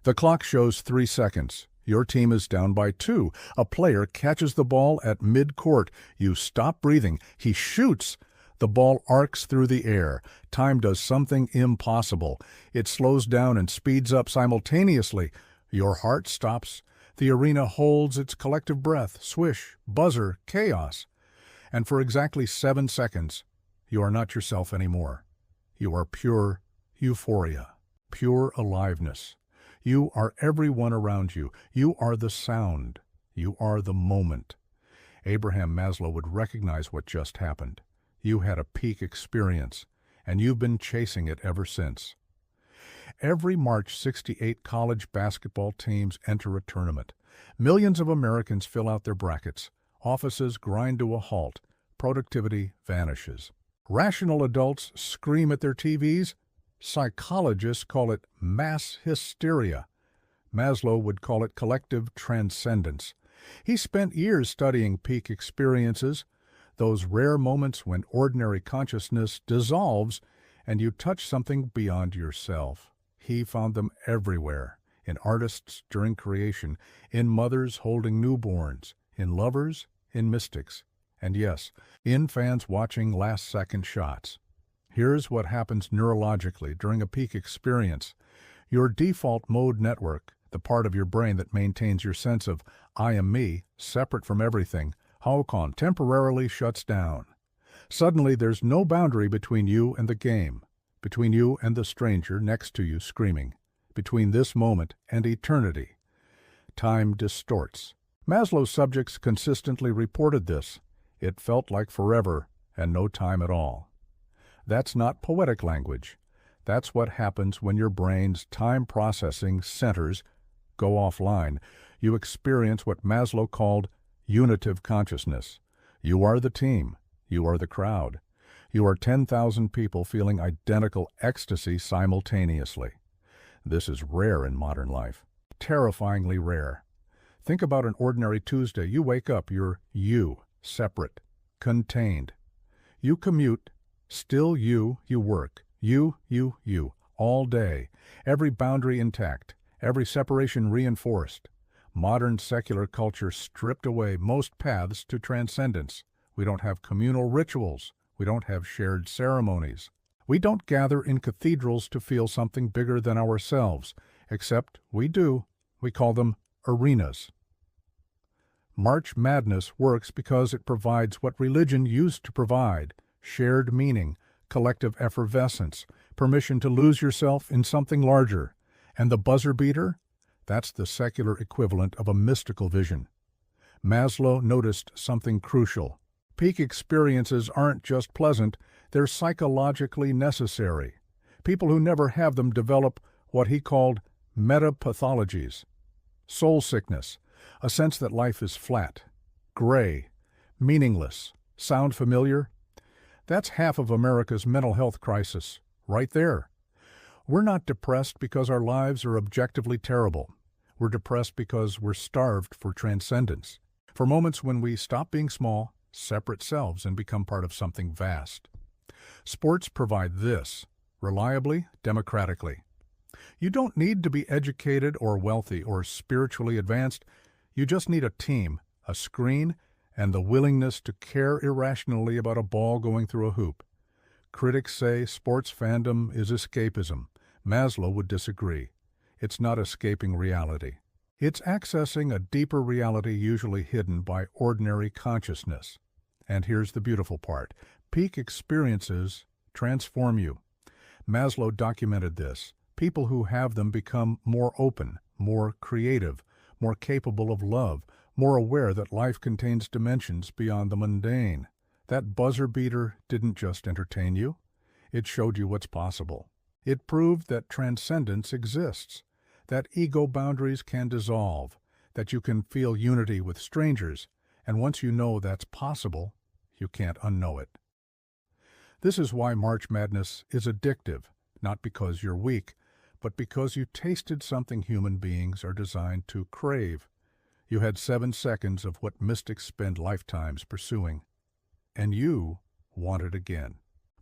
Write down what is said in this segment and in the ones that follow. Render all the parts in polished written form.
The clock shows 3 seconds. Your team is down by 2. A player catches the ball at mid-court. You stop breathing. He shoots. The ball arcs through the air. Time does something impossible. It slows down and speeds up simultaneously. Your heart stops. The arena holds its collective breath. Swish, buzzer, chaos. And for exactly 7 seconds, you are not yourself anymore. You are pure euphoria, pure aliveness. You are everyone around you. You are the sound. You are the moment. Abraham Maslow would recognize what just happened. You had a peak experience, and you've been chasing it ever since. Every March, 68 college basketball teams enter a tournament. Millions of Americans fill out their brackets. Offices grind to a halt. Productivity vanishes. Rational adults scream at their TVs. Psychologists call it mass hysteria. Maslow would call it collective transcendence. He spent years studying peak experiences, those rare moments when ordinary consciousness dissolves and you touch something beyond yourself. He found them everywhere, in artists during creation, in mothers holding newborns, in lovers, in mystics, and yes, in fans watching last-second shots. Here's what happens neurologically during a peak experience. Your default mode network, the part of your brain that maintains your sense of I am me, separate from everything, Haokon, temporarily shuts down. Suddenly there's no boundary between you and the game, between you and the stranger next to you screaming, between this moment and eternity. Time distorts. Maslow's subjects consistently reported this. It felt like forever and no time at all. That's not poetic language. That's what happens when your brain's time-processing centers go offline. You experience what Maslow called unitive consciousness. You are the team. You are the crowd. You are 10,000 people feeling identical ecstasy simultaneously. This is rare in modern life. Terrifyingly rare. Think about an ordinary Tuesday. You wake up, you're you, separate, contained. You commute, still you work. You, all day. Every boundary intact, every separation reinforced. Modern secular culture stripped away most paths to transcendence. We don't have communal rituals. We don't have shared ceremonies. We don't gather in cathedrals to feel something bigger than ourselves, except we do. We call them arenas. March Madness works because it provides what religion used to provide: shared meaning, collective effervescence, permission to lose yourself in something larger. And the buzzer beater? That's the secular equivalent of a mystical vision. Maslow noticed something crucial. Peak experiences aren't just pleasant, they're psychologically necessary. People who never have them develop what he called metapathologies. Soul sickness, a sense that life is flat, gray, meaningless. Sound familiar? That's half of America's mental health crisis, right there. We're not depressed because our lives are objectively terrible. We're depressed because we're starved for transcendence, for moments when we stop being small, separate selves and become part of something vast. Sports provide this, reliably, democratically. You don't need to be educated or wealthy or spiritually advanced. You just need a team, a screen, and the willingness to care irrationally about a ball going through a hoop. Critics say sports fandom is escapism. Maslow would disagree. It's not escaping reality. It's accessing a deeper reality usually hidden by ordinary consciousness. And here's the beautiful part. Peak experiences transform you. Maslow documented this. People who have them become more open, more creative, more capable of love, more aware that life contains dimensions beyond the mundane. That buzzer beater didn't just entertain you. It showed you what's possible. It proved that transcendence exists, that ego boundaries can dissolve, that you can feel unity with strangers, and once you know that's possible, you can't unknow it. This is why March Madness is addictive, not because you're weak, but because you tasted something human beings are designed to crave. You had 7 seconds of what mystics spend lifetimes pursuing, and you want it again.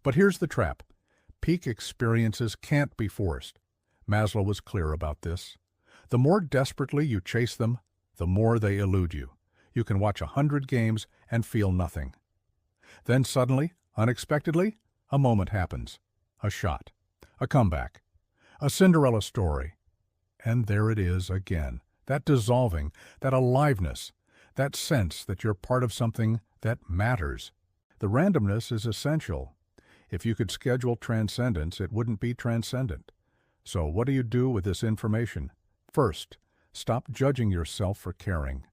But here's the trap. Peak experiences can't be forced. Maslow was clear about this. The more desperately you chase them, the more they elude you. You can watch 100 games and feel nothing. Then suddenly, unexpectedly, a moment happens. A shot. A comeback. A Cinderella story. And there it is again. That dissolving, that aliveness, that sense that you're part of something that matters. The randomness is essential. If you could schedule transcendence, it wouldn't be transcendent. So what do you do with this information? First, stop judging yourself for caring.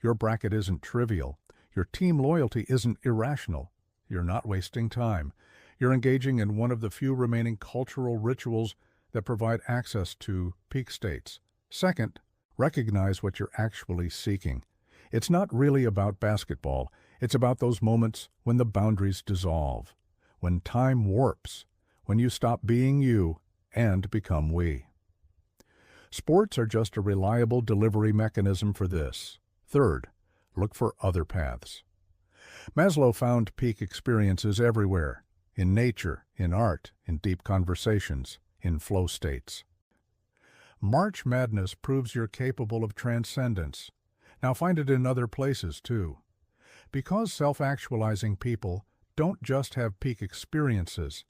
Your bracket isn't trivial. Your team loyalty isn't irrational. You're not wasting time. You're engaging in one of the few remaining cultural rituals that provide access to peak states. Second, recognize what you're actually seeking. It's not really about basketball. It's about those moments when the boundaries dissolve, when time warps, when you stop being you and become we. Sports are just a reliable delivery mechanism for this. Third, look for other paths. Maslow found peak experiences everywhere, in nature, in art, in deep conversations, in flow states. March Madness proves you're capable of transcendence. Now find it in other places, too. Because self-actualizing people don't just have peak experiences,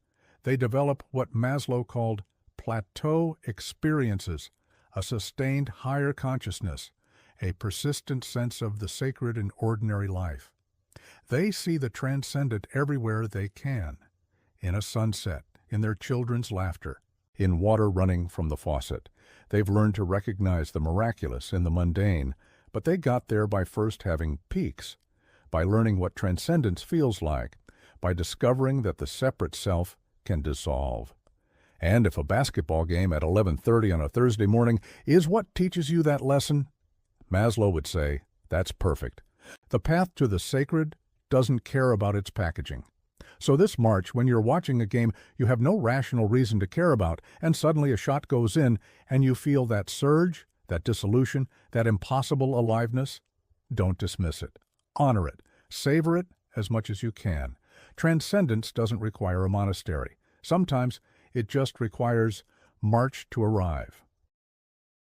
they develop what Maslow called plateau experiences, a sustained higher consciousness, a persistent sense of the sacred in ordinary life. They see the transcendent everywhere they can, in a sunset, in their children's laughter, in water running from the faucet. They've learned to recognize the miraculous in the mundane, but they got there by first having peaks, by learning what transcendence feels like, by discovering that the separate self can dissolve. And if a basketball game at 11:30 on a Thursday morning is what teaches you that lesson, Maslow would say, that's perfect. The path to the sacred doesn't care about its packaging. So this March, when you're watching a game you have no rational reason to care about, and suddenly a shot goes in, and you feel that surge, that dissolution, that impossible aliveness, don't dismiss it. Honor it. Savor it as much as you can. Transcendence doesn't require a monastery. Sometimes it just requires march to arrive.